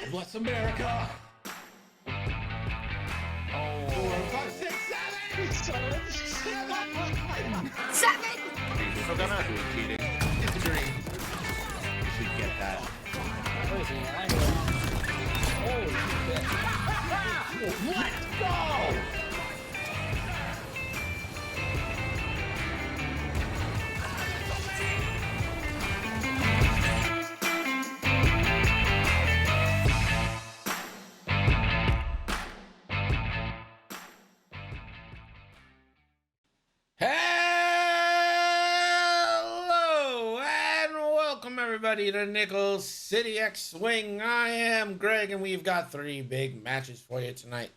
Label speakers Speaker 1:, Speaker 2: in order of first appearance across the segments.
Speaker 1: God bless America. Oh. 4, 5, 6, 7.
Speaker 2: 7.
Speaker 1: You're still gonna cheating. It's a dream. You should get that. Holy shit. Let's go! Hello and welcome everybody to Nickel City X-Wing. I am Greg and we've got 3 big matches for you tonight.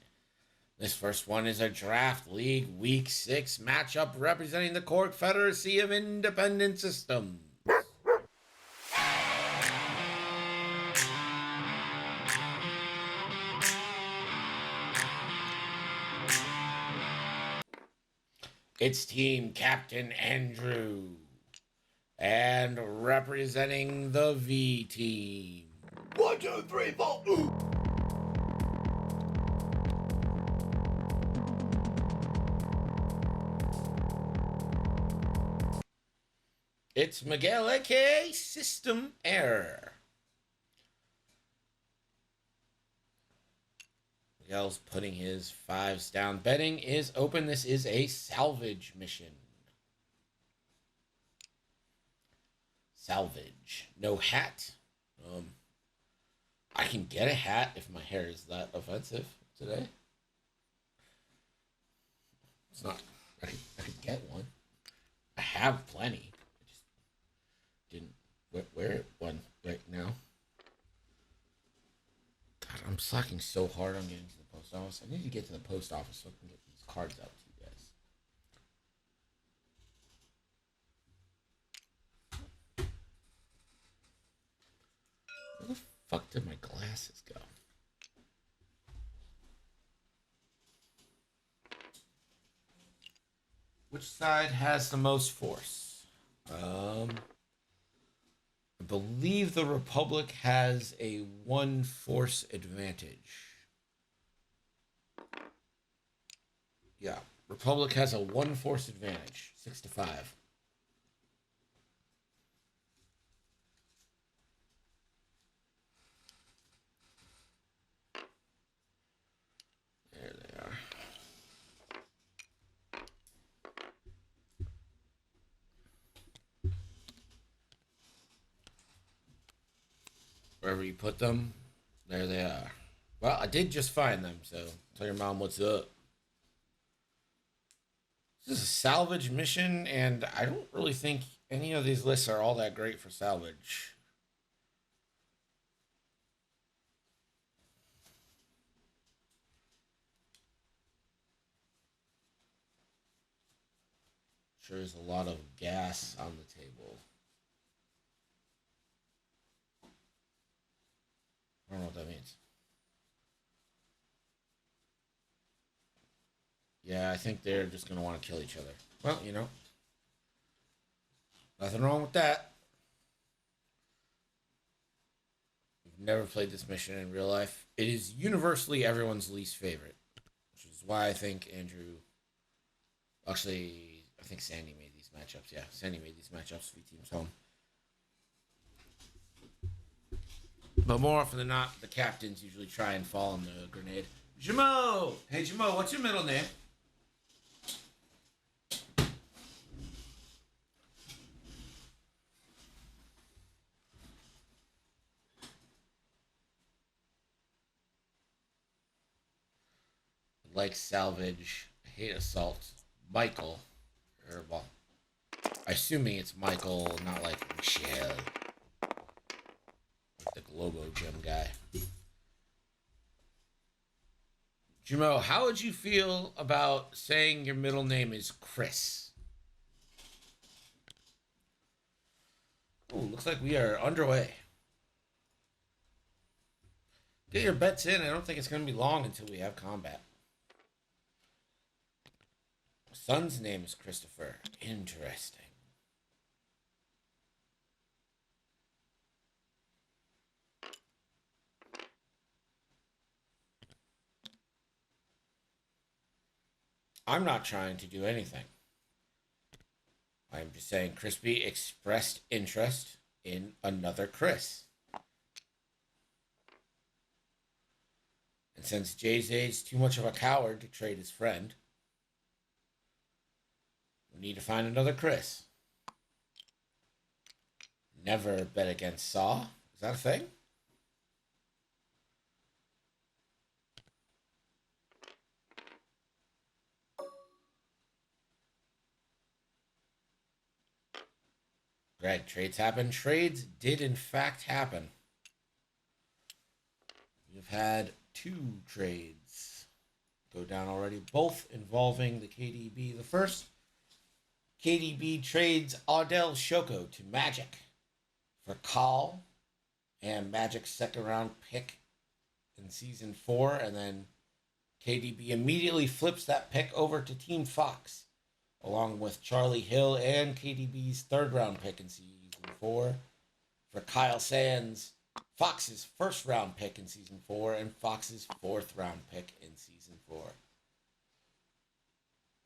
Speaker 1: This first one is a Draft League Week 6 matchup representing the Confederacy of Independent Systems. It's Team Captain Andrew. And representing the V team. 1, 2, 3, 4. Ooh. It's Miguel, aka System Error. Miguel's putting his 5s down. Betting is open. This is a salvage mission. Salvage. No hat. I can get a hat if my hair is that offensive today. It's not. I could get one. I have plenty. I just didn't wear one right now. God, I'm slacking so hard on getting to the post office. I need to get to the post office so I can get these cards out to you guys. Where the fuck did my glasses go? Which side has the most force? I believe the Republic has a 1 force advantage. Yeah, Republic has a 1 force advantage, 6-5. There they are. Wherever you put them, there they are. Well, I did just find them, so tell your mom what's up. This is a salvage mission, and I don't really think any of these lists are all that great for salvage. Sure is a lot of gas on the table. I don't know what that means. Yeah, I think they're just going to want to kill each other. Well, you know. Nothing wrong with that. We've never played this mission in real life. It is universally everyone's least favorite. Which is why I think Andrew... Actually, I think Sandy made these matchups. Yeah, Sandy made these matchups. V Team's home. But more often than not, the captains usually try and fall on the grenade. Jamo! Hey, Jamo, what's your middle name? Like salvage. I hate assault. Michael. Or, well, assuming it's Michael, not like Michelle. Like the Globo Gym guy. Jamo, how would you feel about saying your middle name is Chris? Oh, looks like we are underway. Get your bets in. I don't think it's going to be long until we have combat. Son's name is Christopher. Interesting. I'm not trying to do anything. I'm just saying Crispy expressed interest in another Chris. And since JZ's too much of a coward to trade his friend, we need to find another Chris. Never bet against Saw. Is that a thing? Greg, trades happen. Trades did in fact happen. We've had 2 trades go down already, both involving the KDB. The first, KDB trades Adel Shoko to Magic for Call and Magic's second round pick in season 4, and then KDB immediately flips that pick over to Team Fox, along with Charlie Hill and KDB's third round pick in season 4 for Kyle Sands, Fox's first round pick in season 4, and Fox's fourth round pick in season 4.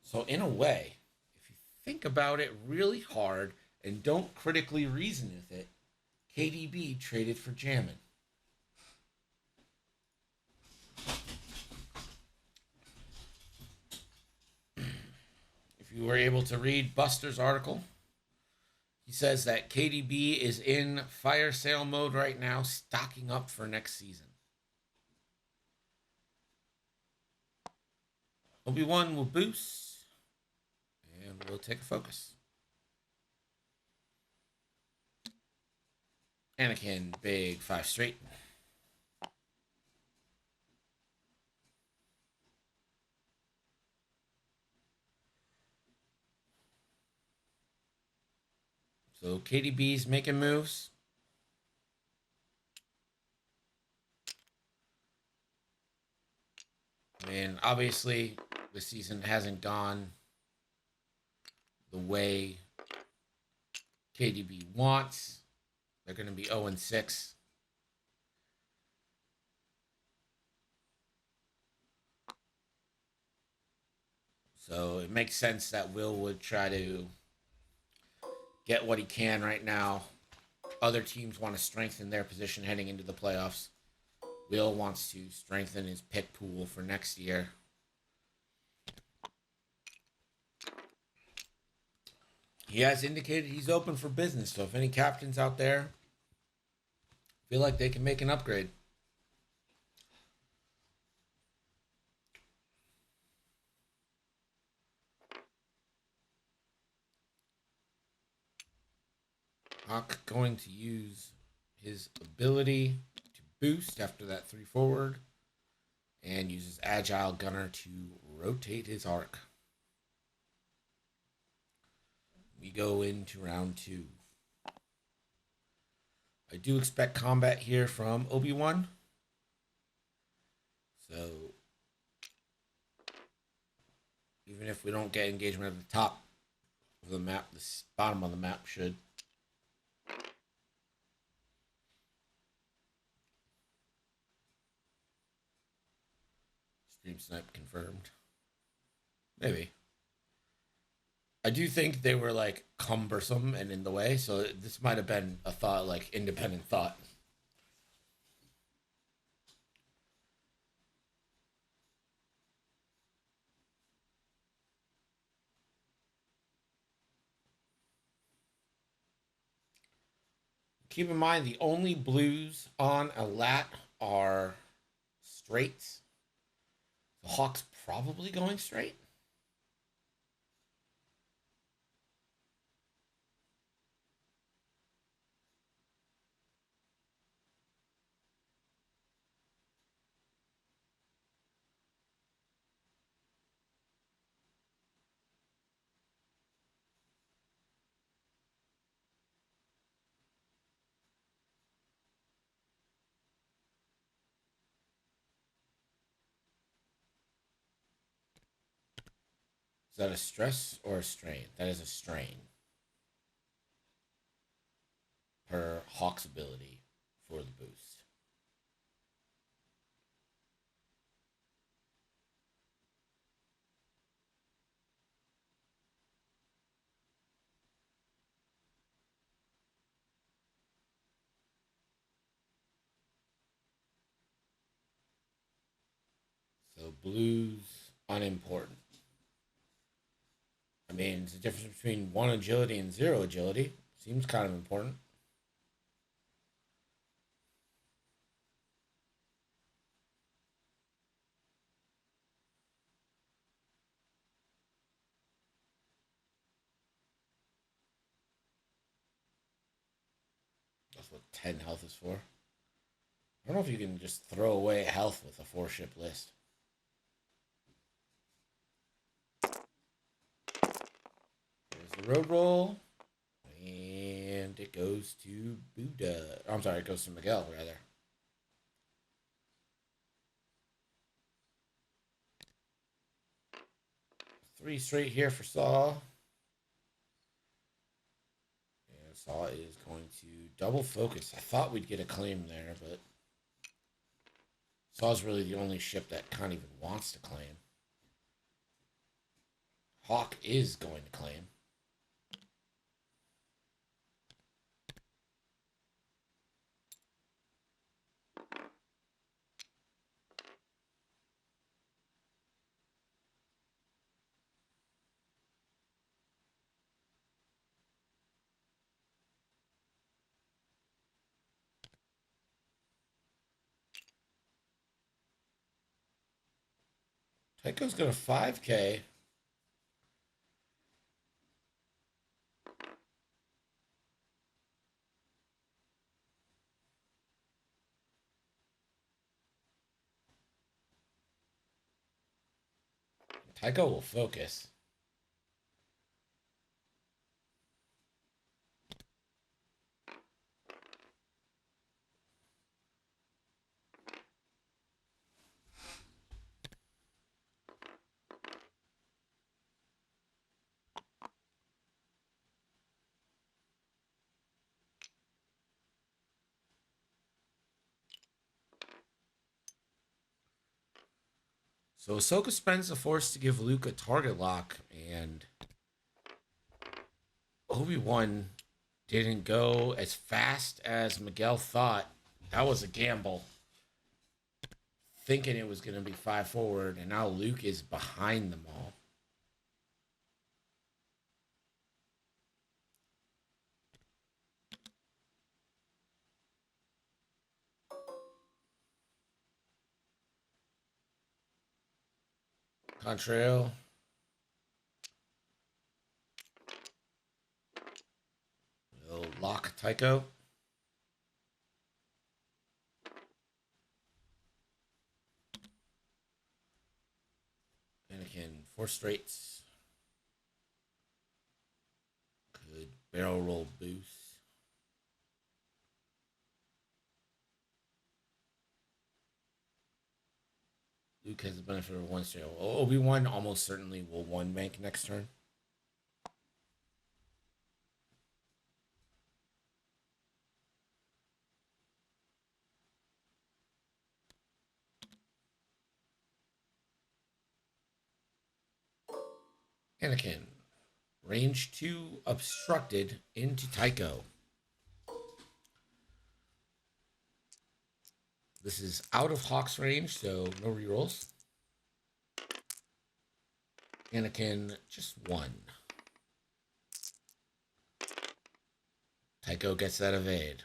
Speaker 1: So in a way, if you think about it really hard and don't critically reason with it, KDB traded for Jammin. If you were able to read Buster's article, he says that KDB is in fire sale mode right now, stocking up for next season. Obi-Wan will boost, and we'll take a focus. Anakin, big 5 straight. So KDB's making moves. I mean, obviously, the season hasn't gone the way KDB wants. They're going to be 0-6. So it makes sense that Will would try to get what he can right now. Other teams want to strengthen their position heading into the playoffs. Will wants to strengthen his pick pool for next year. He has indicated he's open for business, so if any captains out there feel like they can make an upgrade, Hawk going to use his ability to boost after that 3 forward and uses Agile Gunner to rotate his arc. We go into round 2. I do expect combat here from Obi-Wan. So even if we don't get engagement at the top of the map, the bottom of the map should. Stream snipe confirmed. Maybe. I do think they were like cumbersome and in the way, so this might have been a thought, like independent thought. Keep in mind the only blues on a lat are straights. The Hawk's probably going straight. Is that a stress or a strain? That is a strain. Per Hawk's ability for the boost. So blue's unimportant. I mean, it's the difference between 1 agility and 0 agility. Seems kind of important. That's what 10 health is for. I don't know if you can just throw away health with a 4-ship list. There's the road roll. And it goes to Buddha. I'm sorry, it goes to Miguel, rather. 3 straight here for Saw. And Saw is going to double focus. I thought we'd get a claim there, but Saw's really the only ship that kind of even wants to claim. Hawk is going to claim. Tycho's got a 5K. Tycho will focus. So Ahsoka spends the Force to give Luke a target lock, and Obi-Wan didn't go as fast as Miguel thought. That was a gamble. Thinking it was going to be 5 forward, and now Luke is behind them all. Contrail. Will lock Tycho. Anakin, 4 straights. Good barrel roll boost. Luke has the benefit of 1 straight. Obi-Wan almost certainly will 1 bank next turn. Anakin, range 2 obstructed into Tycho. This is out of Hawk's range, so no rerolls. Anakin, just 1. Tycho gets that evade.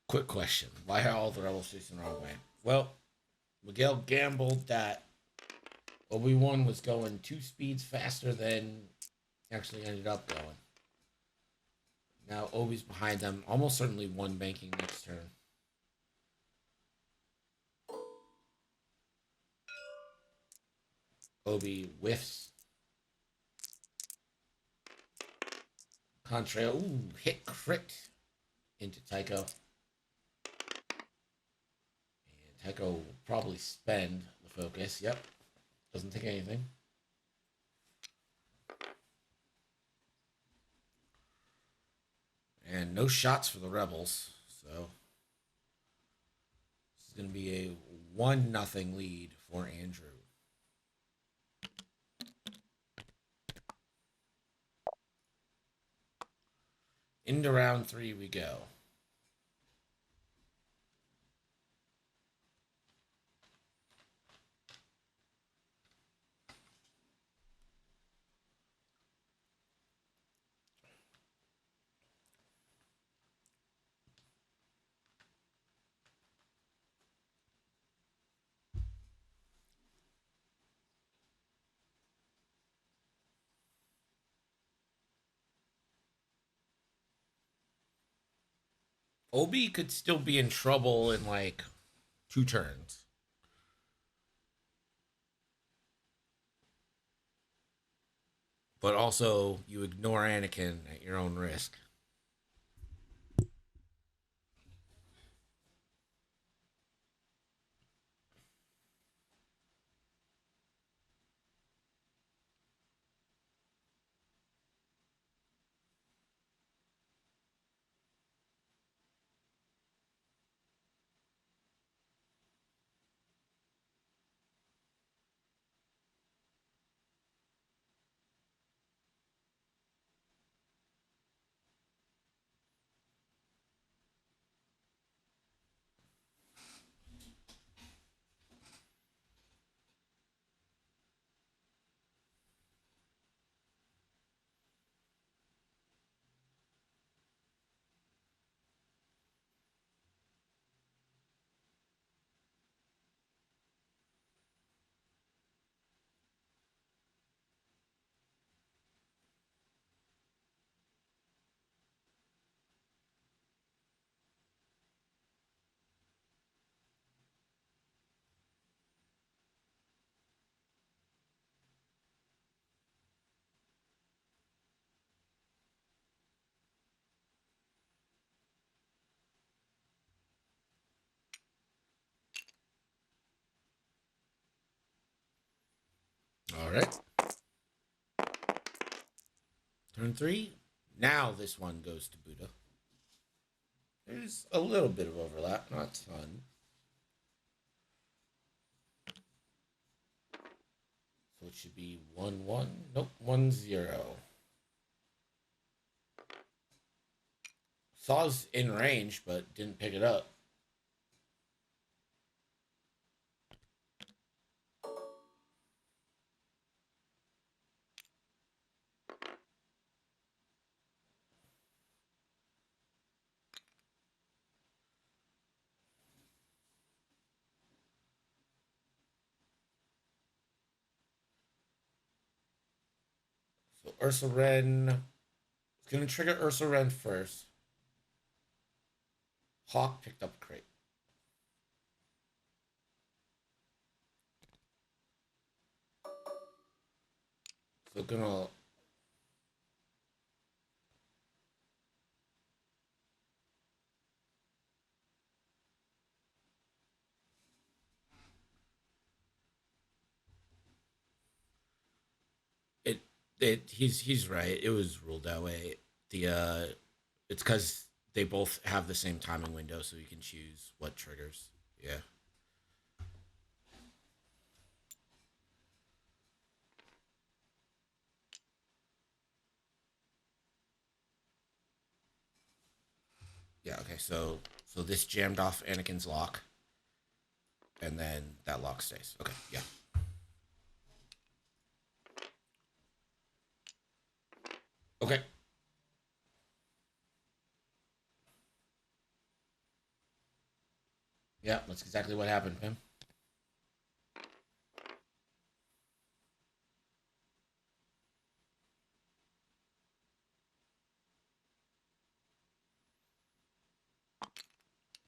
Speaker 1: Quick question. Why are all the rebels facing the wrong way? Well, Miguel gambled that Obi-Wan was going 2 speeds faster than actually ended up going. Now Obi's behind them, almost certainly 1 banking next turn. Obi whiffs. Contrail, ooh, hit crit into Tycho. And Tycho will probably spend the focus. Yep. Doesn't take anything. And no shots for the rebels. So this is going to be a 1-0 lead for Andrew. Into round 3 we go. Obi could still be in trouble in like 2 turns. But also, you ignore Anakin at your own risk. All right. Turn 3. Now this one goes to Buddha. There's a little bit of overlap, not a ton. So it should be 1 1. Nope, 1 0. Saw's in range, but didn't pick it up. So Ursa Ren. It's going to trigger Ursa Ren first. Hawk picked up a crate. So gonna it he's right. It was ruled that way. It's because they both have the same timing window, so you can choose what triggers. Yeah. Yeah. Okay. So this jammed off Anakin's lock, and then that lock stays. Okay. Yeah. Okay. Yeah. That's exactly what happened, Pim.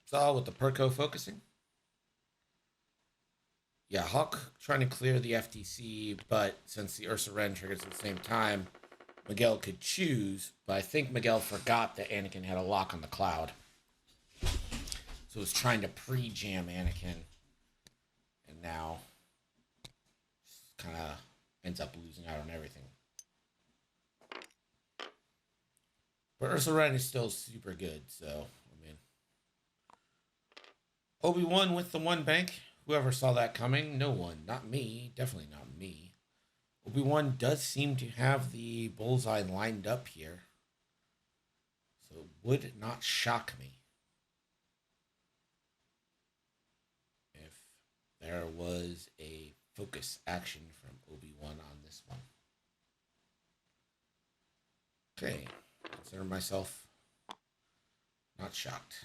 Speaker 1: Saw with the Perco focusing. Yeah, Hawk trying to clear the FTC, but since the Ursa Ren triggers at the same time, Miguel could choose. But I think Miguel forgot that Anakin had a lock on the cloud, so was trying to pre-jam Anakin, and now kind of ends up losing out on everything. But Ursa Ren is still super good, so I mean, Obi-Wan with the one bank. Whoever saw that coming? No one. Not me. Definitely not me. Obi-Wan does seem to have the bullseye lined up here, so it would not shock me if there was a focus action from Obi-Wan on this one. Okay, consider myself not shocked.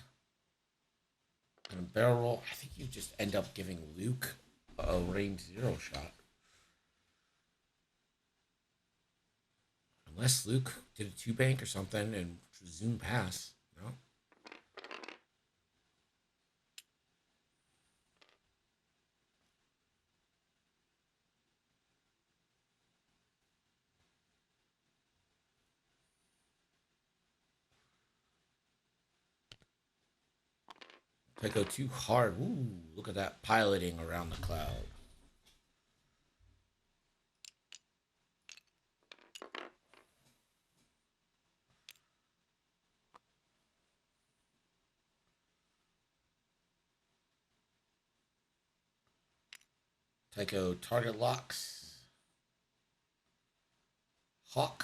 Speaker 1: Gonna barrel roll. I think you just end up giving Luke a range 0 shot. Unless Luke did a 2 bank or something and zoom pass. No? Taiko too hard. Ooh, look at that piloting around the cloud. Taiko target locks. Hawk.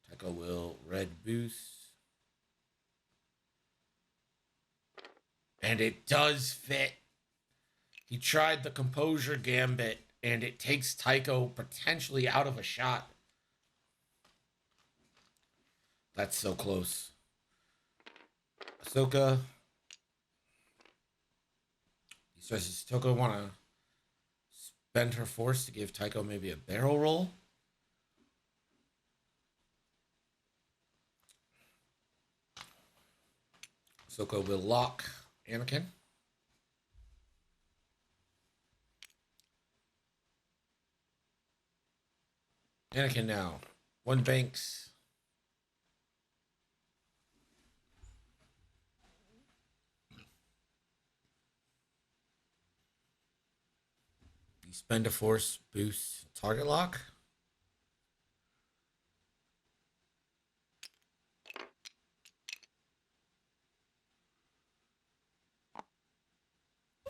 Speaker 1: Taiko will red boost. And it does fit. He tried the composure gambit, and it takes Taiko potentially out of a shot. That's so close. Ahsoka. He says, does Ahsoka want to spend her force to give Taiko maybe a barrel roll? Ahsoka will lock Anakin. Anakin now. One banks. You spend a force boost target lock.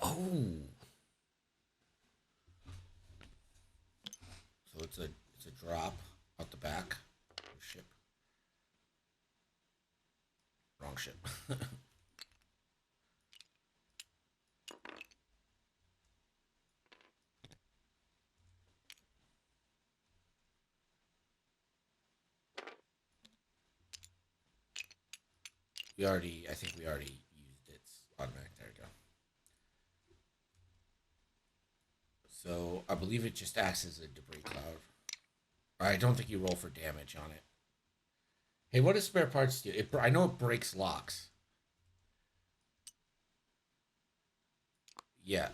Speaker 1: Oh. So it's a drop out the back. Oh, ship. Wrong ship. I think we already used it. It's automatic. There we go. So I believe it just acts as a debris cloud. I don't think you roll for damage on it. Hey, what does spare parts do? I know it breaks locks. Yeah.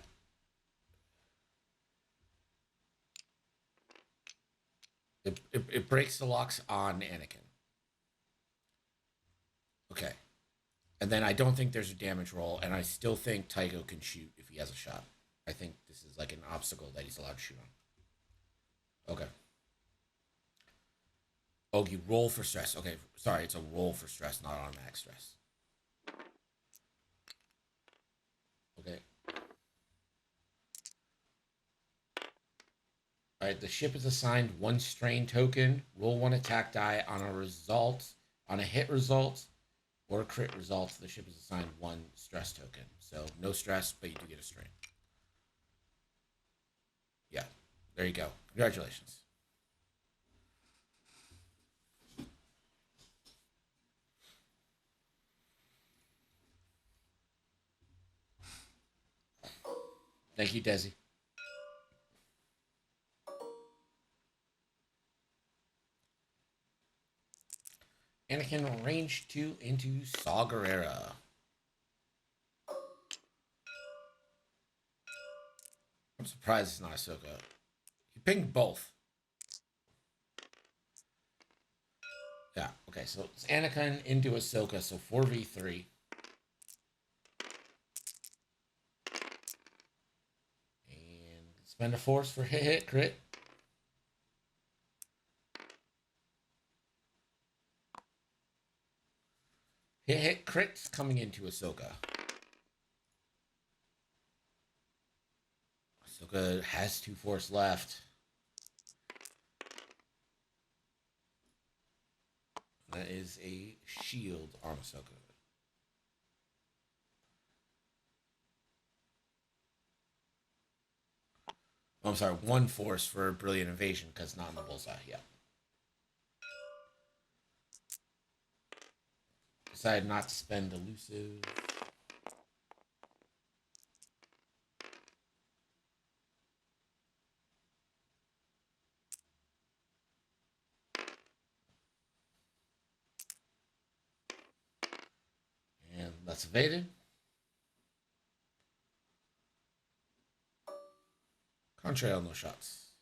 Speaker 1: It breaks the locks on Anakin. Okay. And then I don't think there's a damage roll, and I still think Taiko can shoot if he has a shot. I think this is like an obstacle that he's allowed to shoot on. Okay. Oh, you roll for stress. Okay, sorry, it's a roll for stress, not automatic stress. Okay. All right, the ship is assigned one strain token. Roll one attack die on a hit result, or a crit result. The ship is assigned one stress token. So no stress, but you do get a strain. Yeah, there you go. Congratulations. Thank you, Desi. Anakin range 2 into Saw Gerrera. I'm surprised it's not Ahsoka. He pinged both. Yeah, okay, so it's Anakin into Ahsoka, so 4v3. And spend a force for hit crit. Hit crits coming into Ahsoka. Ahsoka has 2 force left. That is a shield on Ahsoka. Oh, I'm sorry, 1 force for Brilliant Invasion because not in the bullseye. Yeah. Decided not to spend elusive. And that's evaded. Contrail, no shots.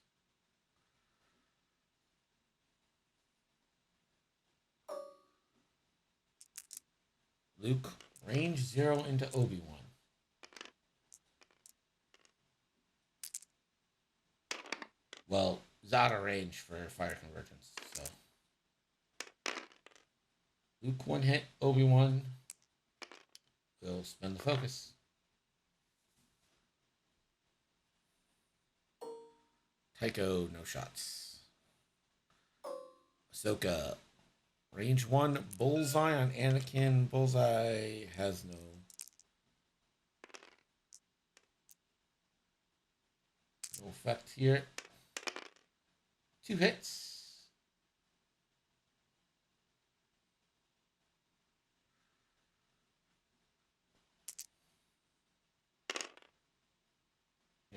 Speaker 1: Luke, range 0 into Obi-Wan. Well, it's out of range for fire convergence, so. Luke 1 hit, Obi-Wan will spend the focus. Tycho, no shots. Ahsoka, range 1, bullseye on Anakin. Bullseye has no effect here. 2 hits.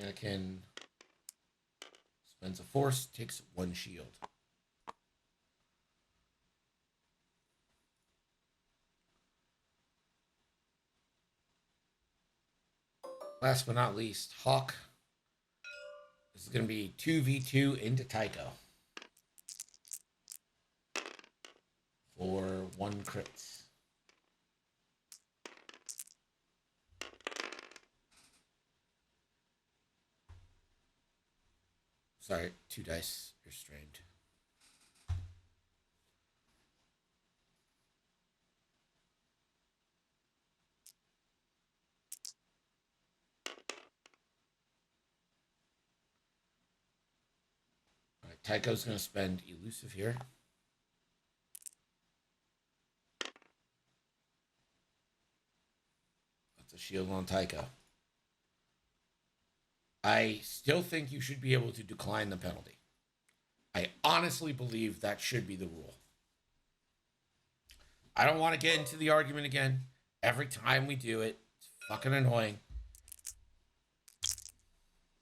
Speaker 1: Anakin spends a force, takes 1 shield. Last but not least, Hawk. This is going to be 2v2 into Tycho. For 1 crit. Sorry, 2 dice. You're strained. All right, Tycho's going to spend elusive here. That's a shield on Tycho. I still think you should be able to decline the penalty. I honestly believe that should be the rule. I don't want to get into the argument again. Every time we do it, it's fucking annoying.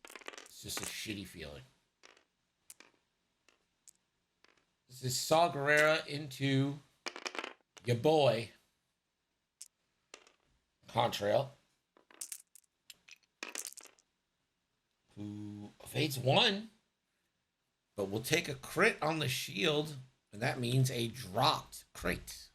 Speaker 1: It's just a shitty feeling. This is Saw Gerrera into your boy, Contrail, who evades 1, but will take a crit on the shield, and that means a dropped crit.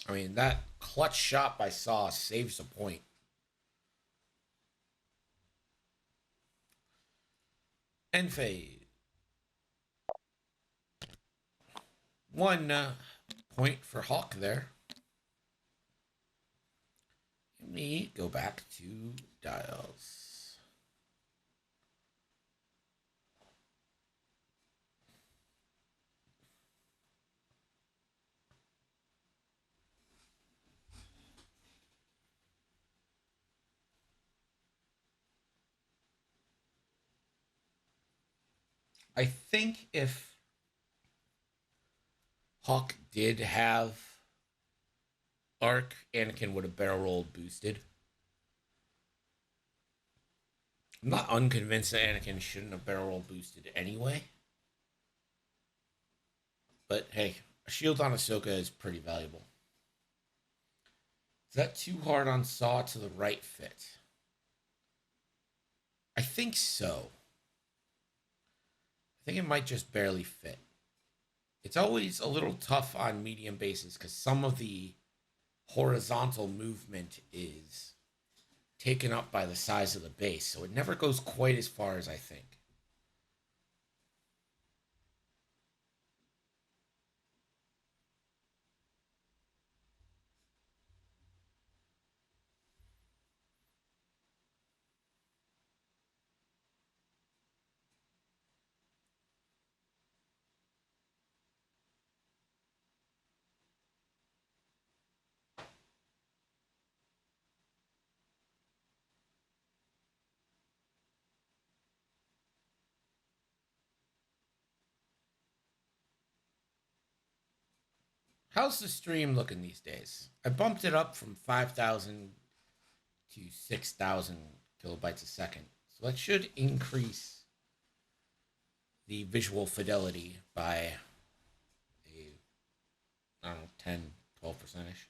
Speaker 1: I mean, that clutch shot by Saw saves a point. End phase. 1 point for Hawk there. Let me go back to dials. I think if Hawk did have Arc, Anakin would have barrel rolled boosted. I'm not unconvinced that Anakin shouldn't have barrel roll boosted anyway. But hey, a shield on Ahsoka is pretty valuable. Is that too hard on Saw to the right fit? I think so. I think it might just barely fit. It's always a little tough on medium bases because some of the horizontal movement is taken up by the size of the base, so it never goes quite as far as I think. How's the stream looking these days? I bumped it up from 5,000 to 6,000 kilobytes a second. So that should increase the visual fidelity by I don't know, 10, 12% ish.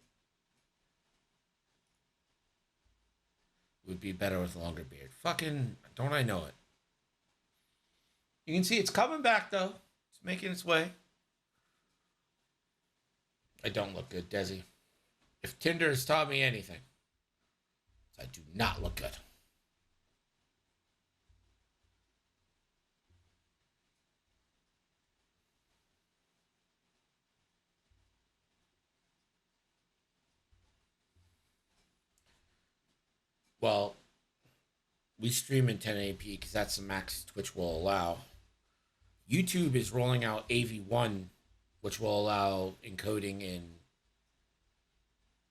Speaker 1: Would be better with a longer beard. Fucking, don't I know it? You can see it's coming back though. It's making its way. I don't look good, Desi. If Tinder has taught me anything, I do not look good. Well, we stream in 1080p because that's the max Twitch will allow. YouTube is rolling out AV1, which will allow encoding in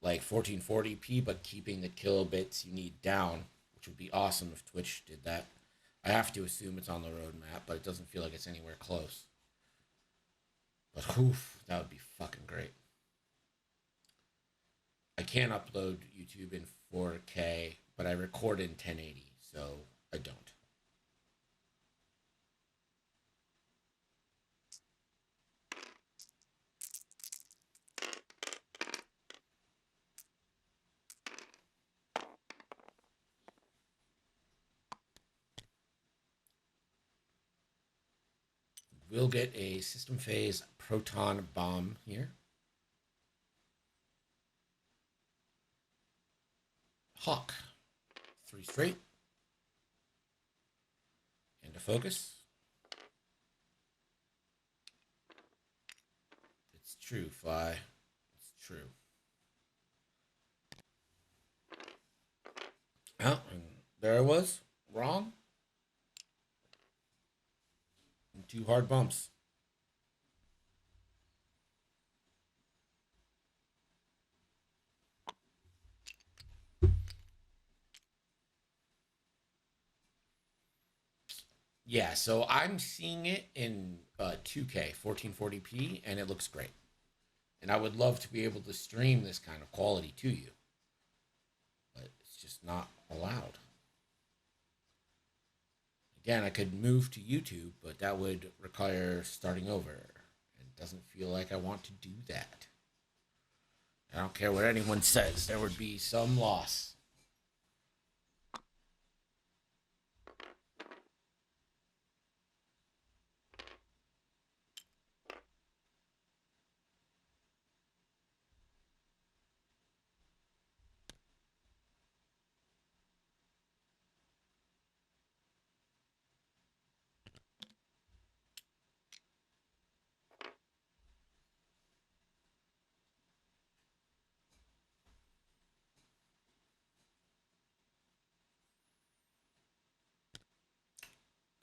Speaker 1: like 1440p, but keeping the kilobits you need down, which would be awesome if Twitch did that. I have to assume it's on the roadmap, but it doesn't feel like it's anywhere close. But oof, that would be fucking great. I can't upload YouTube in 4K, but I record in 1080, so I don't. We'll get a system phase proton bomb here. Hawk. 3 straight. Into focus. It's true, Fly. It's true. Oh, and there I was. Wrong. And 2 hard bumps. Yeah, so I'm seeing it in 2K, 1440p, and it looks great. And I would love to be able to stream this kind of quality to you, but it's just not allowed. Again, I could move to YouTube, but that would require starting over. It doesn't feel like I want to do that. I don't care what anyone says, there would be some loss.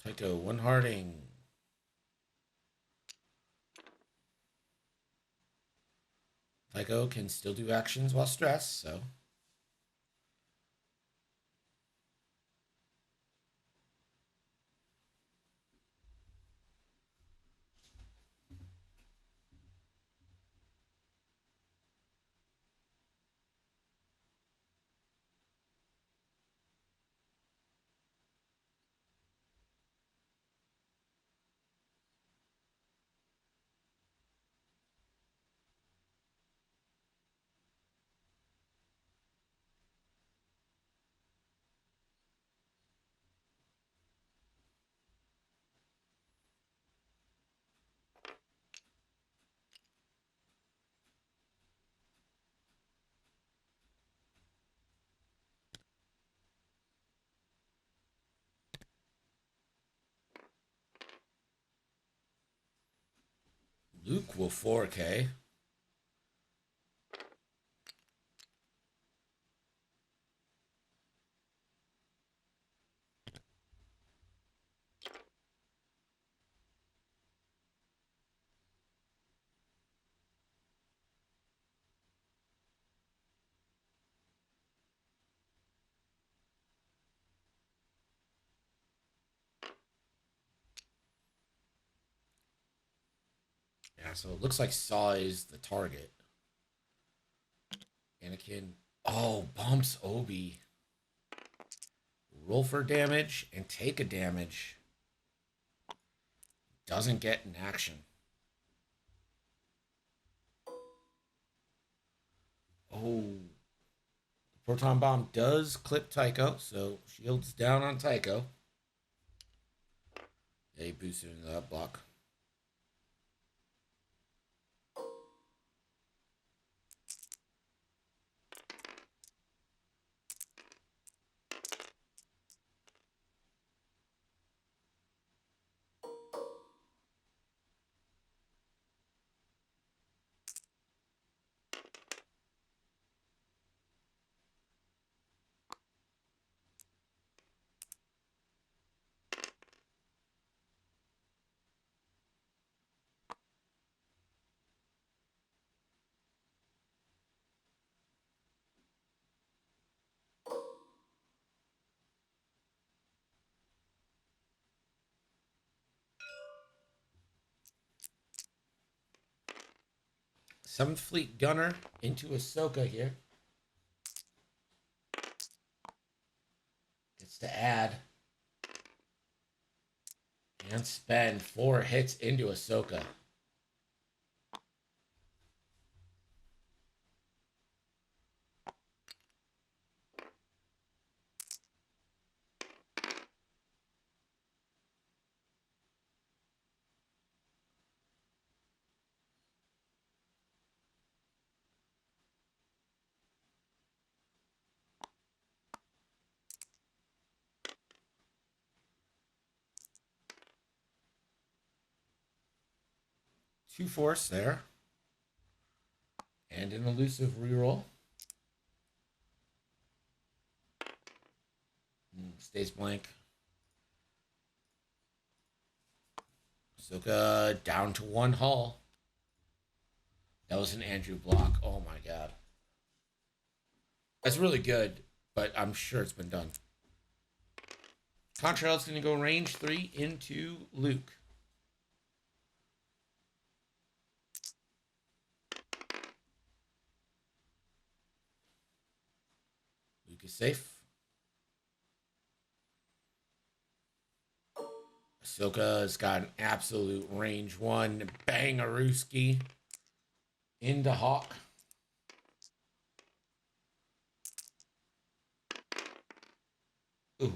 Speaker 1: Tycho, 1 Harding. Tycho can still do actions while stressed, so. Luke will 4K. Yeah, so it looks like Saw is the target. Anakin. Oh, bumps Obi. Roll for damage and take a damage. Doesn't get an action. Oh, the proton bomb does clip Tycho, so shields down on Tycho. Yeah, he boosted into that block. Seventh Fleet Gunner into Ahsoka here. Gets to add and spend 4 hits into Ahsoka. Two force there. And an elusive reroll. Stays blank. Ahsoka down to 1 hull. That was an Andrew block. Oh my god. That's really good, but I'm sure it's been done. Contrail's going to go range 3 into Luke. Luke is safe. Ahsoka's got an absolute range 1 Bangarooski into Hawk. Ooh.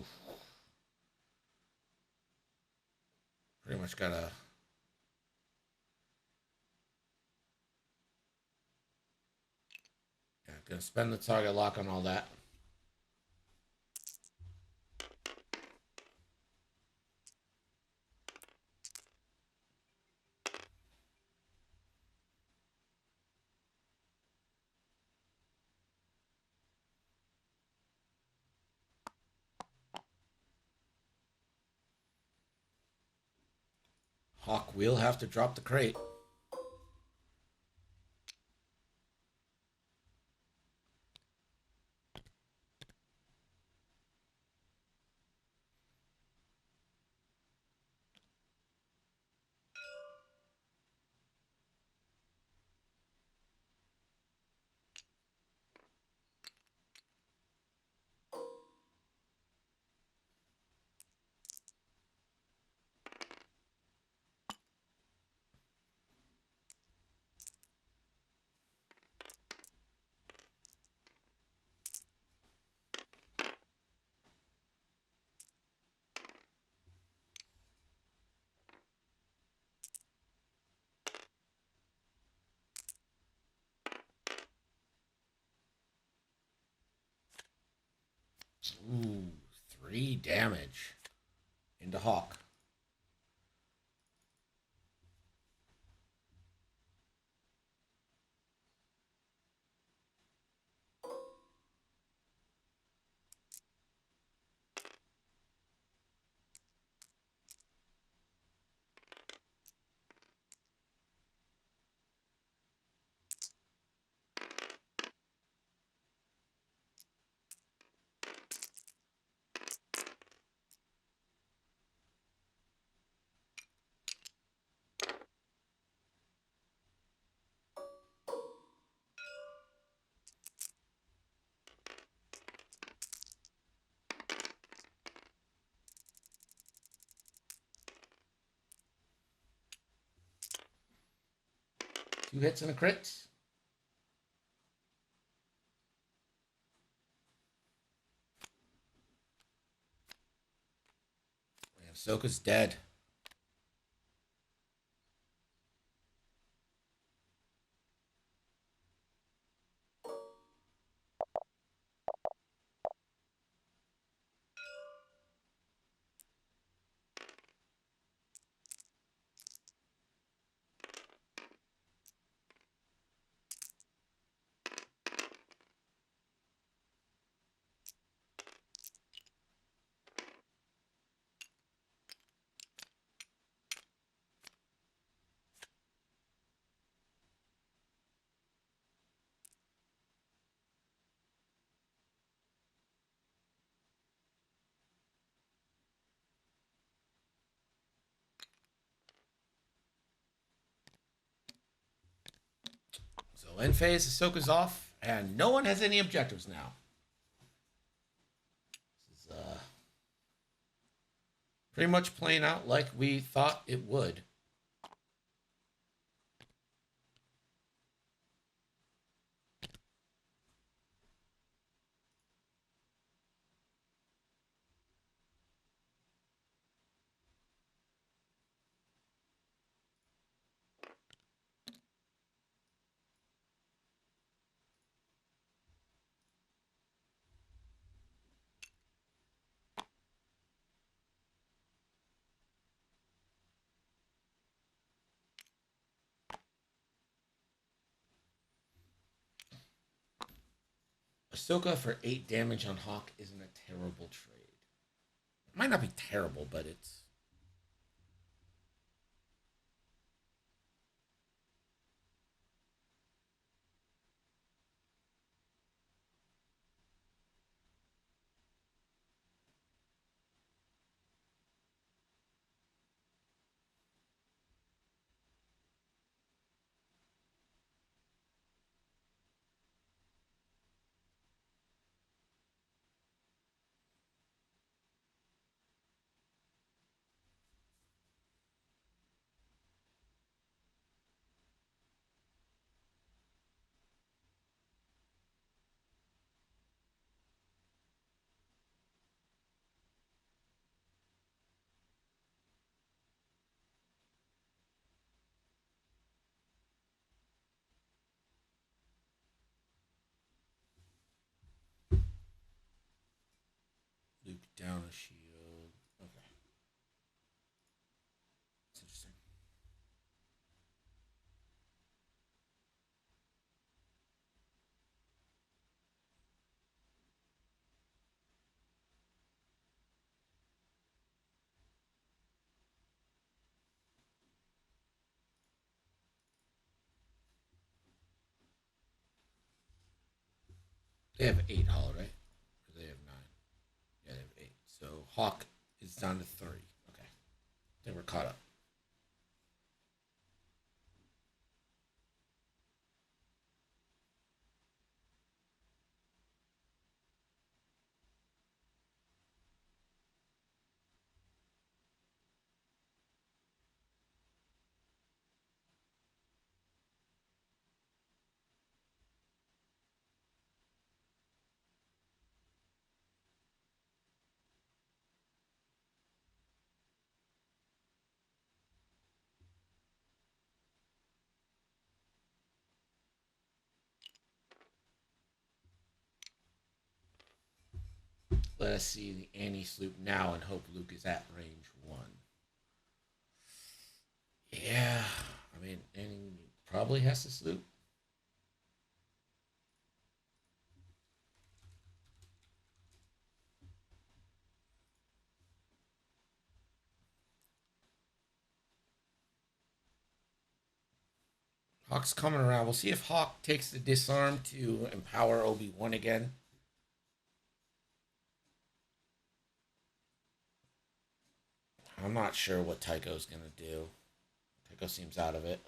Speaker 1: Pretty much got a... Yeah, gonna spend the target lock on all that. Hawk will have to drop the crate. Ooh, 3 damage into Hawk. Two hits and a crit. Ahsoka's dead. So end phase, Ahsoka's off, and no one has any objectives now. This is pretty much playing out like we thought it would. Ahsoka for 8 damage on Hawk isn't a terrible trade. It might not be terrible, but it's. Luke down a shield. Okay. That's interesting. They have 8 hull, right? Or they have 9? Yeah, they have 8. So Hawk is down to 3. Okay. They were caught up. Let us see the anti sloop now and hope Luke is at range 1. Yeah. I mean, Annie probably has to sloop. Hawk's coming around. We'll see if Hawk takes the disarm to empower Obi-Wan again. I'm not sure what Tycho's going to do. Tycho seems out of it.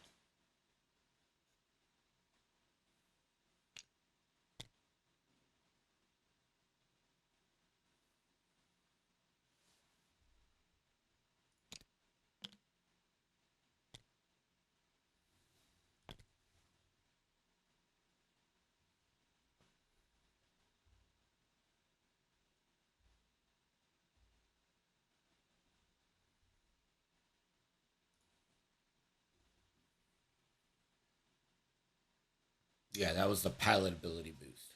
Speaker 1: Yeah, that was the pilot ability boost.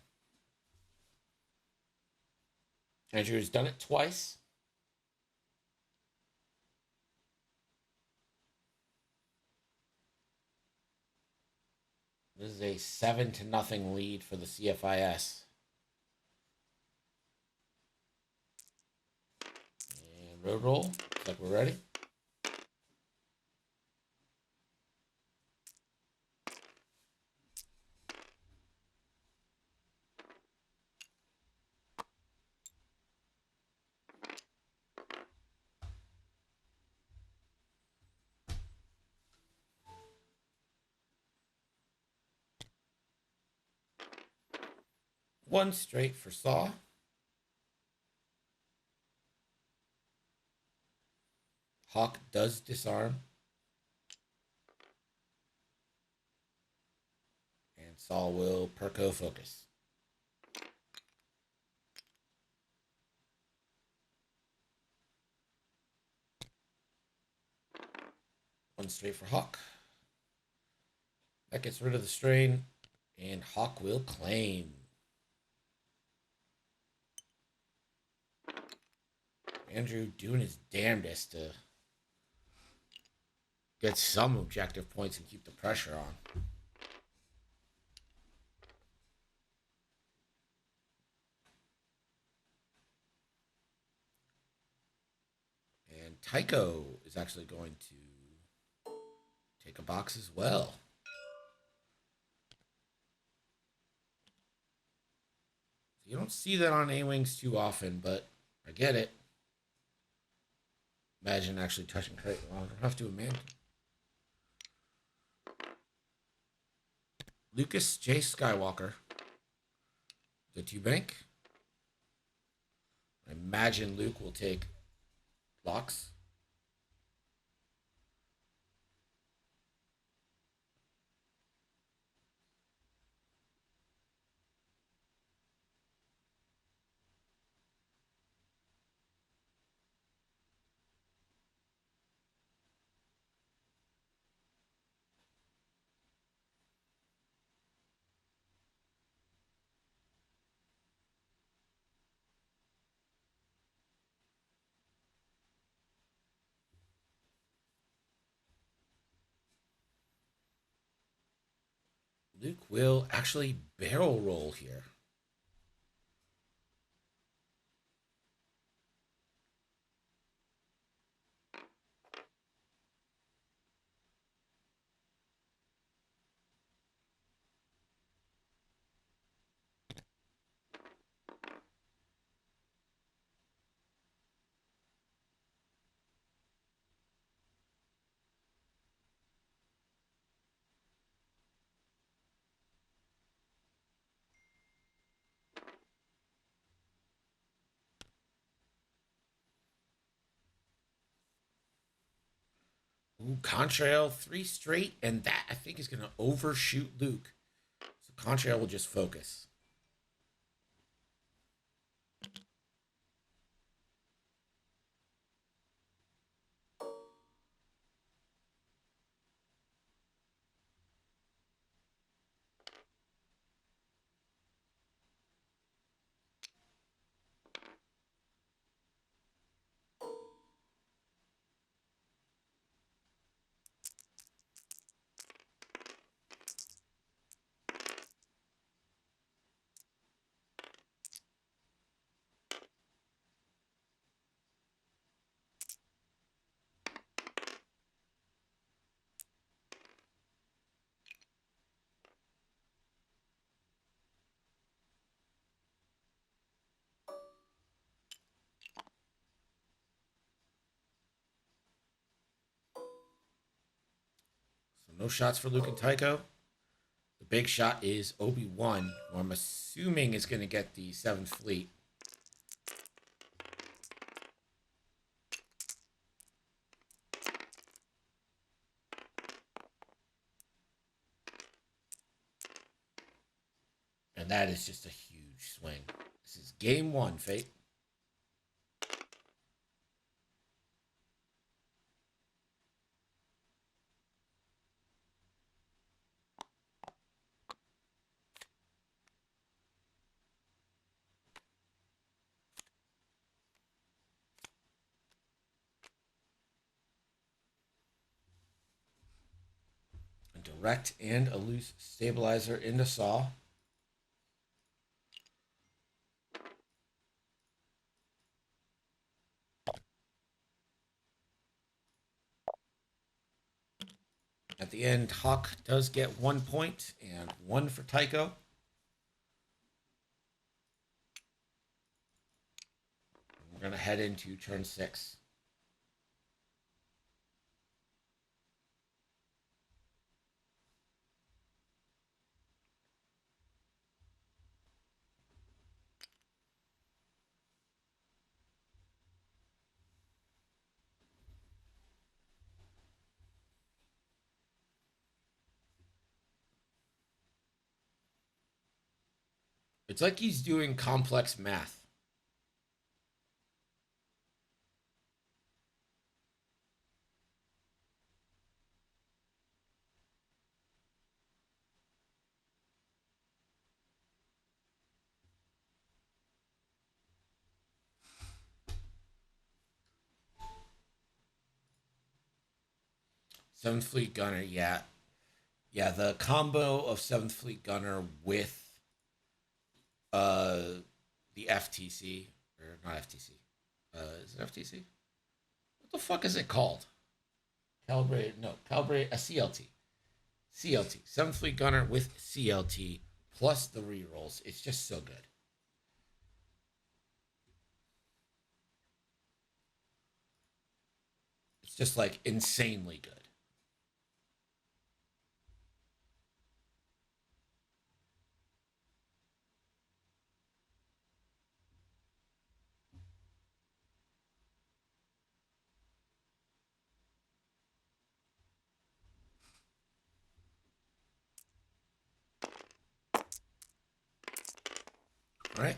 Speaker 1: Andrew's done it twice. This is a 7-0 lead for the CFIS. And road roll. Looks like we're ready. One straight for Saw. Hawk does disarm. And Saw will Perco focus. One straight for Hawk. That gets rid of the strain. And Hawk will claim. Andrew doing his damnedest to get some objective points and keep the pressure on. And Tycho is actually going to take a box as well. You don't see that on A-Wings too often, but I get it. Imagine actually touching crate. Well, I don't have to amend. Lucas J. Skywalker. The 2-bank. I imagine Luke will take blocks. Luke will actually barrel roll here. Ooh, Contrail 3 straight, and that I think is going to overshoot Luke. So Contrail will just focus. So no shots for Luke and Tycho. The big shot is Obi-Wan, who I'm assuming is going to get the 7th Fleet. And that is just a huge swing. This is game 1, Fate. direct and a loose stabilizer into saw. At the end, Hawk does get 1 point and 1 for Tycho. We're going to head into turn 6. It's like he's doing complex math. Seventh Fleet Gunner, yeah. Yeah, the combo of Seventh Fleet Gunner with uh the FTC, or not FTC. Is it FTC? What the fuck is it called? Calibrate a CLT. CLT. Seventh Fleet Gunner with CLT plus the rerolls. It's just so good. It's just like insanely good. All right,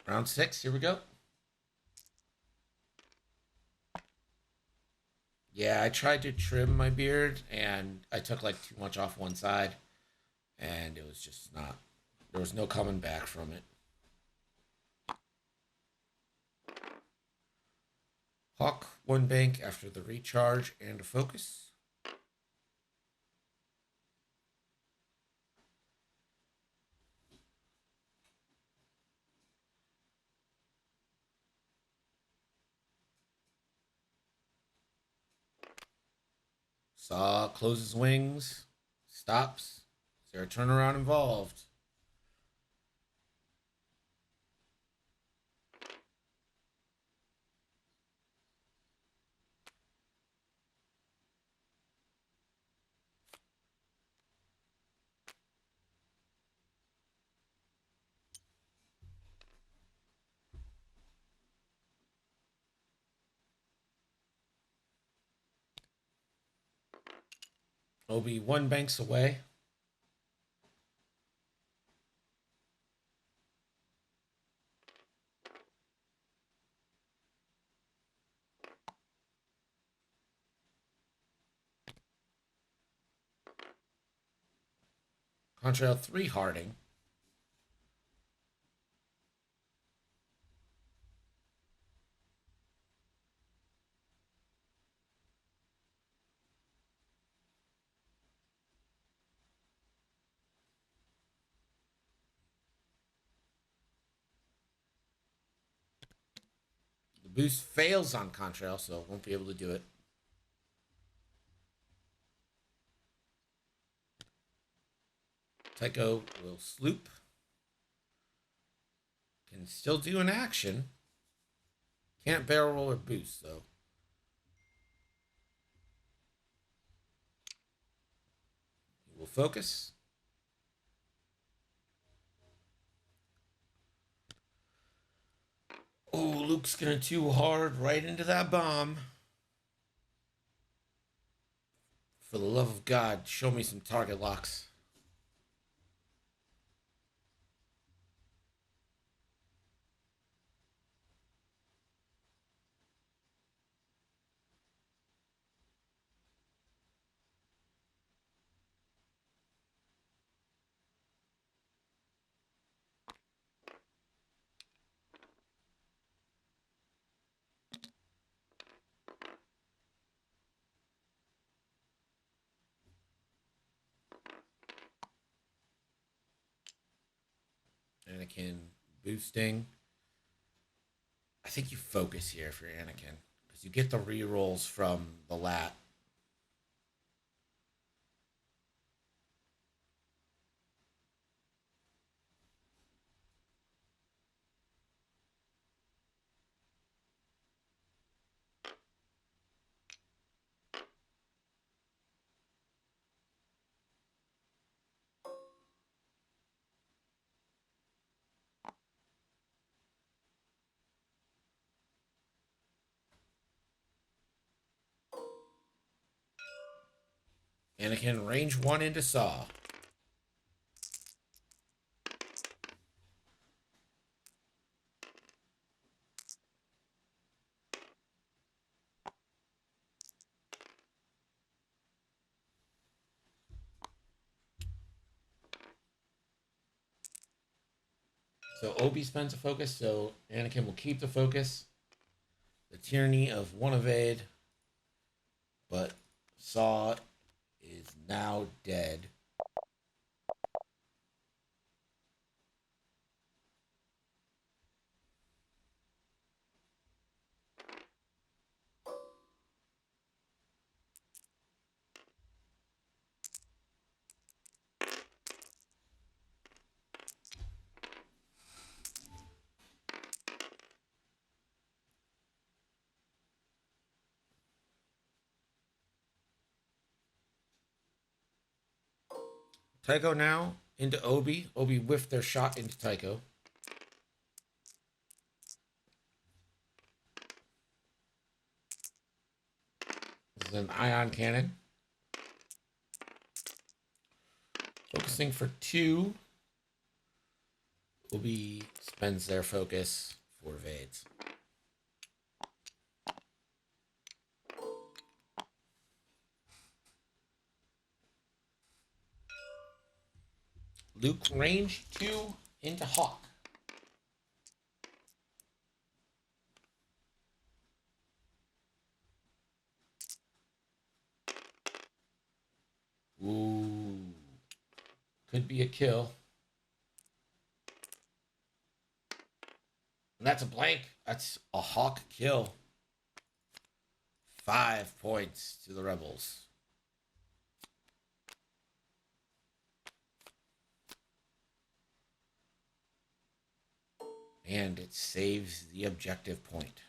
Speaker 1: round 6. Here we go. Yeah, I tried to trim my beard and I took like too much off one side, and it was just not. There was no coming back from it. Hawk 1 bank after the recharge and a focus. Saw closes wings, stops. Is there a turnaround involved? Obi 1 banks away. Contrail 3 Harding. The boost fails on Contrail, so won't be able to do it. Tycho will sloop. Can still do an action. Can't barrel roll or boost, though. He will focus. Oh, Luke's gonna too hard right into that bomb. For the love of God, show me some target locks. Anakin boosting. I think you focus here for Anakin because you get the rerolls from the lat. Anakin range 1 into Saw. So Obi spends a focus, so Anakin will keep the focus. The tyranny of one evade, but Saw is now dead. Tycho now into Obi. Obi whiffed their shot into Tycho. This is an ion cannon. Focusing for 2. Obi spends their focus for evades. Luke range 2 into Hawk. Ooh. Could be a kill. And that's a blank. That's a Hawk kill. 5 points to the Rebels. And it saves the objective point.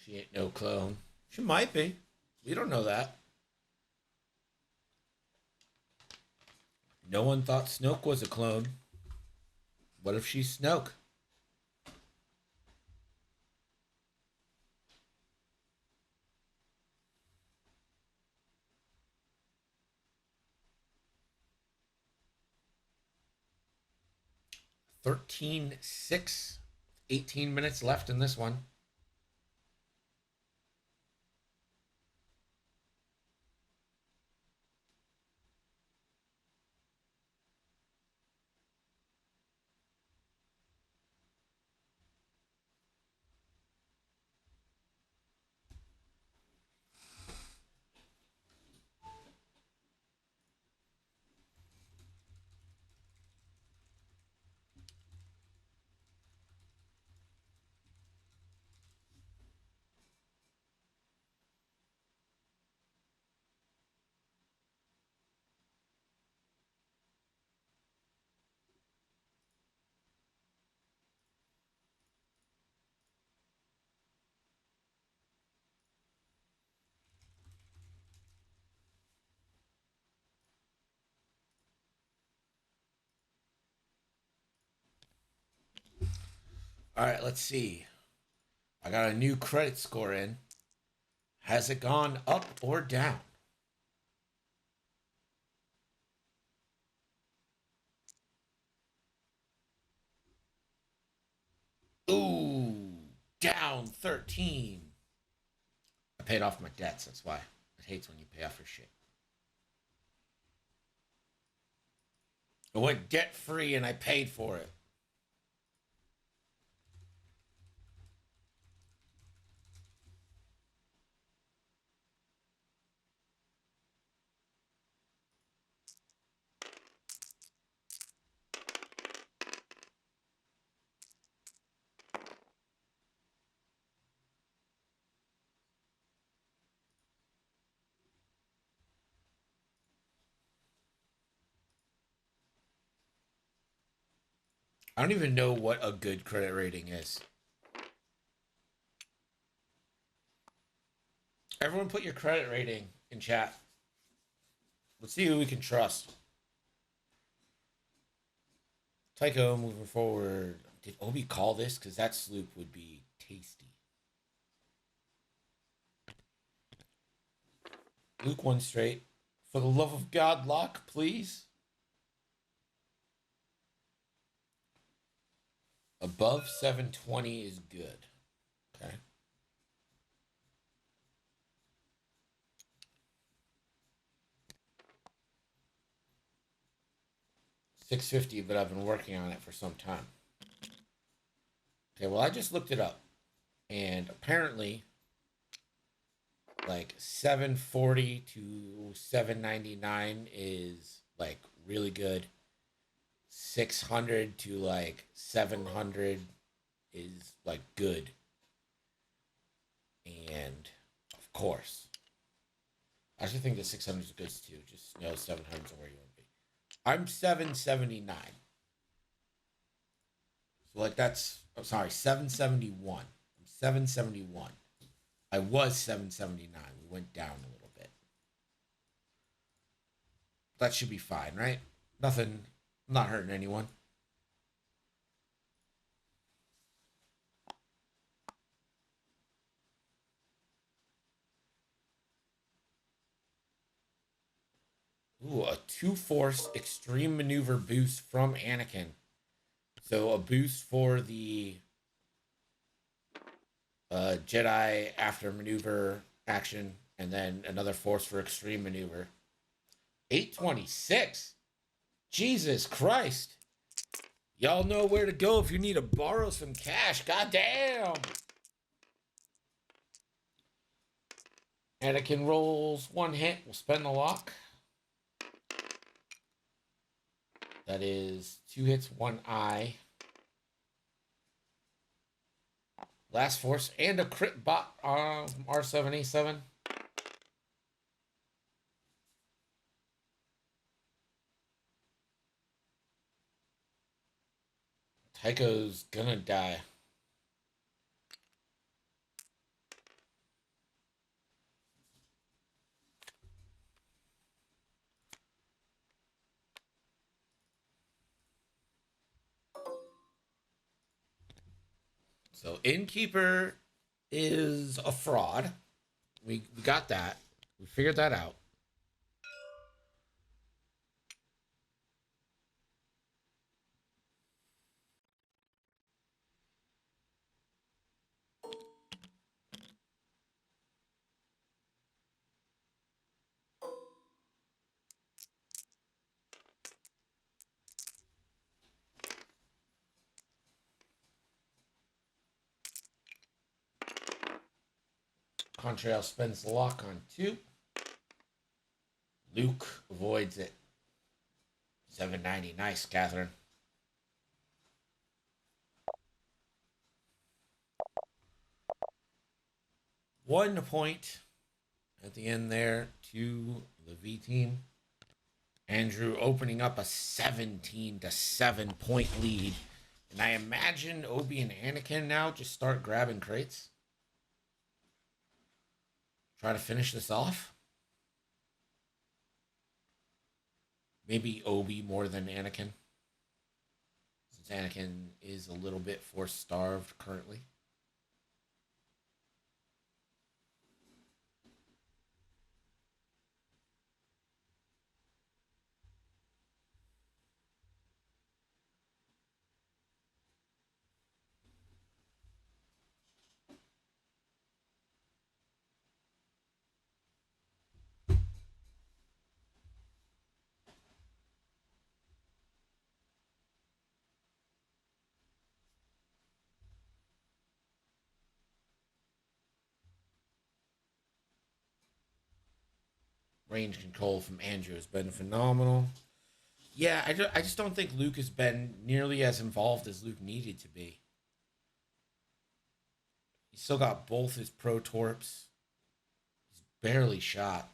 Speaker 1: She ain't no clone. She might be. We don't know that. No one thought Snoke was a clone. What if she's Snoke? (13:6). 18 minutes left in this one. All right, let's see. I got a new credit score in. Has it gone up or down? Ooh, down 13. I paid off my debts. That's why. It hates when you pay off your shit. I went debt free and I paid for it. I don't even know what a good credit rating is. Everyone put your credit rating in chat. Let's see who we can trust. Tycho moving forward. Did Obi call this? Because that sloop would be tasty. Luke one straight. For the love of God, lock, please. Above 720 is good. Okay. 650, but I've been working on it for some time. Okay, well, I just looked it up. And apparently, like 740 to 799 is like really good. 600 to like 700 is like good. And of course, I actually think the 600 is good too. Just know 700 is where you want to be. I'm 779. So like that's, I'm sorry, 771. I'm 771. I was 779. We went down a little bit. That should be fine, right? Nothing, I'm not hurting anyone. Ooh, a 2 force extreme maneuver boost from Anakin. So a boost for the Jedi after maneuver action, and then another force for extreme maneuver. 826. Jesus Christ. Y'all know where to go if you need to borrow some cash. Goddamn. Anakin rolls one hit. We'll spend the lock. That is 2 hits, 1 eye. Last force and a crit bot R7A7. Tycho's gonna die. So Innkeeper is a fraud. We got that. We figured that out. Contrail spends the lock on 2. Luke avoids it. 790. Nice, Catherine. One point at the end there to the V team. Andrew opening up a 17-7 point lead. And I imagine Obi and Anakin now just start grabbing crates. Try to finish this off. Maybe Obi more than Anakin. since Anakin is a little bit force starved currently. Range control from Andrew has been phenomenal. Yeah, I just don't think Luke has been nearly as involved as Luke needed to be. He's still got both his pro torps. He's barely shot.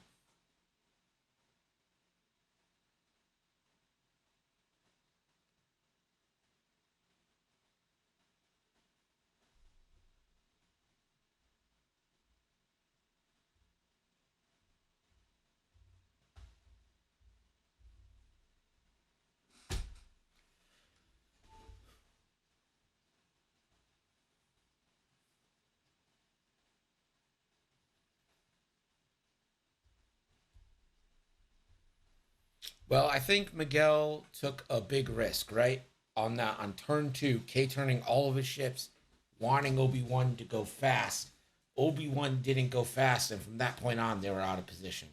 Speaker 1: Well, I think Miguel took a big risk, right? On that on turn two, K turning all of his ships, wanting Obi-Wan to go fast. Obi-Wan didn't go fast, and from that point on, they were out of position.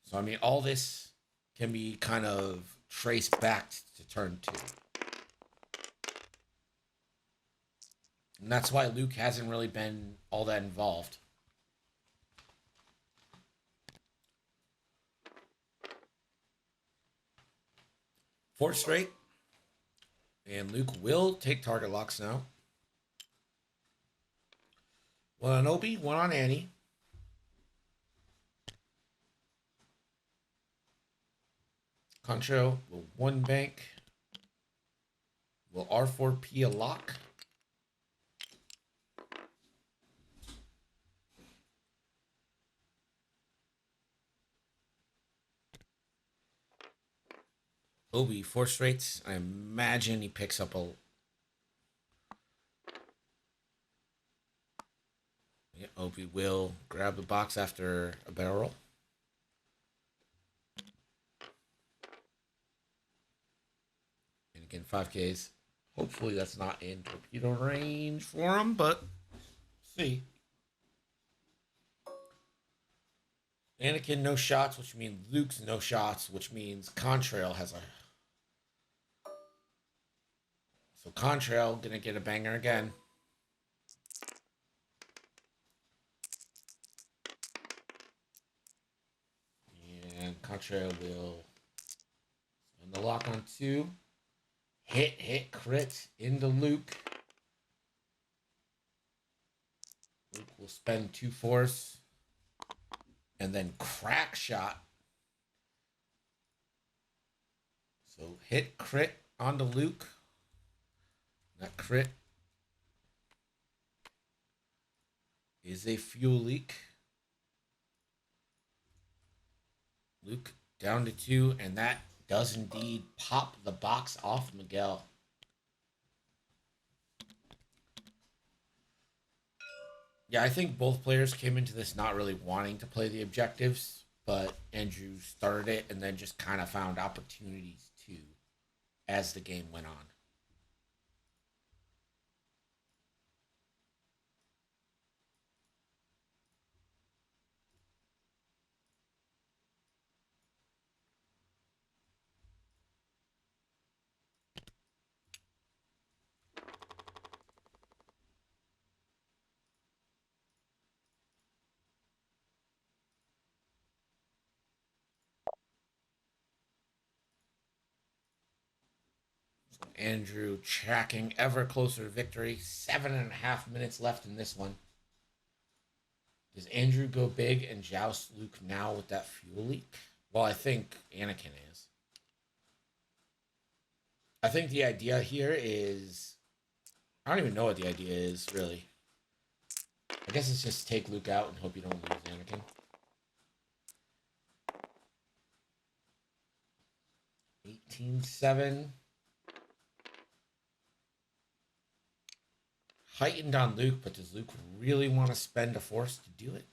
Speaker 1: So I mean, all this can be kind of traced back to turn two. And that's why Luke hasn't really been all that involved. Four straight. And Luke will take target locks now. One on Obi, one on Annie. Concho will one bank. Will R4P a lock? Obi, four straights. I imagine he picks up a. Yeah, Obi will grab the box after a barrel roll. And again, 5Ks. Hopefully that's not in torpedo range for him, but see. Anakin no shots, which means Luke's no shots, which means Contrail has a. So Contrail gonna get a banger again. And Contrail will spend the lock on two. Hit, crit into Luke. Luke will spend two force. And then crack shot. So hit, crit onto Luke. That crit is a fuel leak. Luke down to two, and that does indeed pop the box off Miguel. Yeah, I think both players came into this not really wanting to play the objectives, but Andrew started it and then just kind of found opportunities to as the game went on. Andrew tracking ever closer to victory. 7.5 minutes left in this one. Does Andrew go big and joust Luke now with that fuel leak? Well, I think Anakin is. I think the idea here is. I don't even know what the idea is, really. I guess it's just take Luke out and hope you don't lose Anakin. 18-7. heightened on Luke, but does Luke really want to spend a force to do it?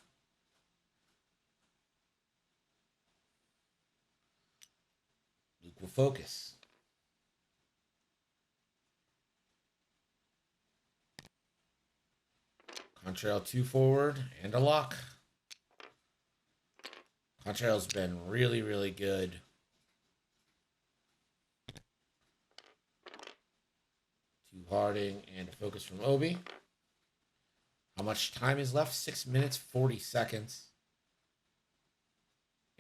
Speaker 1: Luke will focus. Contrail 2 forward and a lock. Contrail's been really, really good. Two Harding and a focus from Obi. How much time is left? 6 minutes, 40 seconds.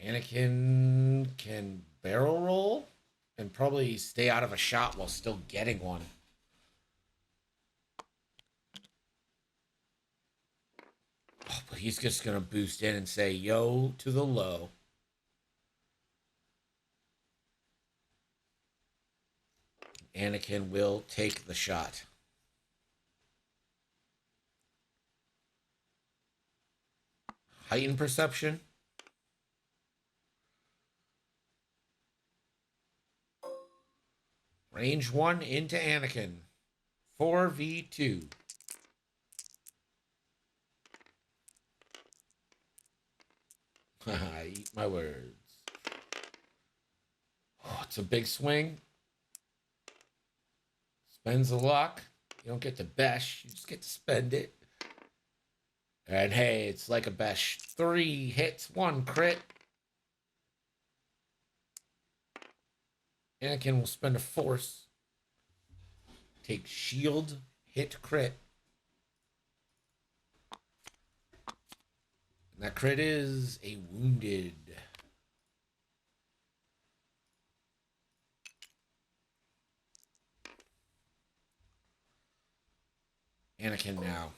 Speaker 1: Anakin can barrel roll and probably stay out of a shot while still getting one. Oh, but he's just going to boost in and say, yo to the low. Anakin will take the shot. Heightened perception. Range 1 into Anakin. 4v2. I eat my words. Oh, it's a big swing. Spends the luck. You don't get to besh. You just get to spend it. And hey, it's like a besh. 3 hits, 1 crit. Anakin will spend a force. Take shield, hit, crit. And that crit is a wounded. Anakin now.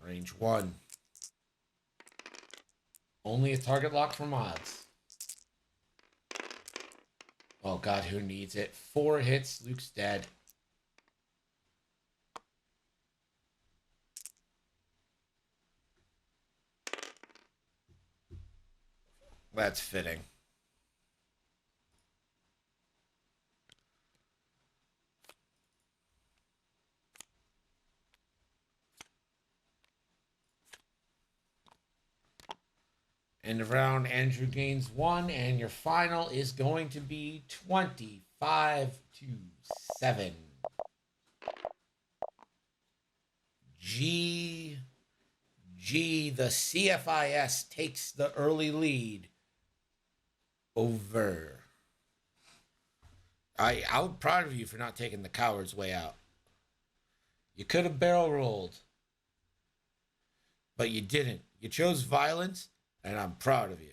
Speaker 1: Range 1. Only a target lock for mods. Oh god, who needs it? 4 hits, Luke's dead. That's fitting. End of round, Andrew gains 1, and your final is going to be 25-7. G, the CFIS takes the early lead over. I'm proud of you for not taking the coward's way out. You could have barrel rolled, but you didn't. You chose violence, and I'm proud of you.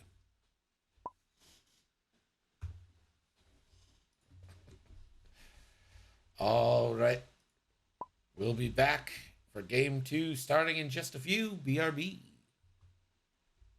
Speaker 1: All right. We'll be back for game 2 starting in just a few. BRB.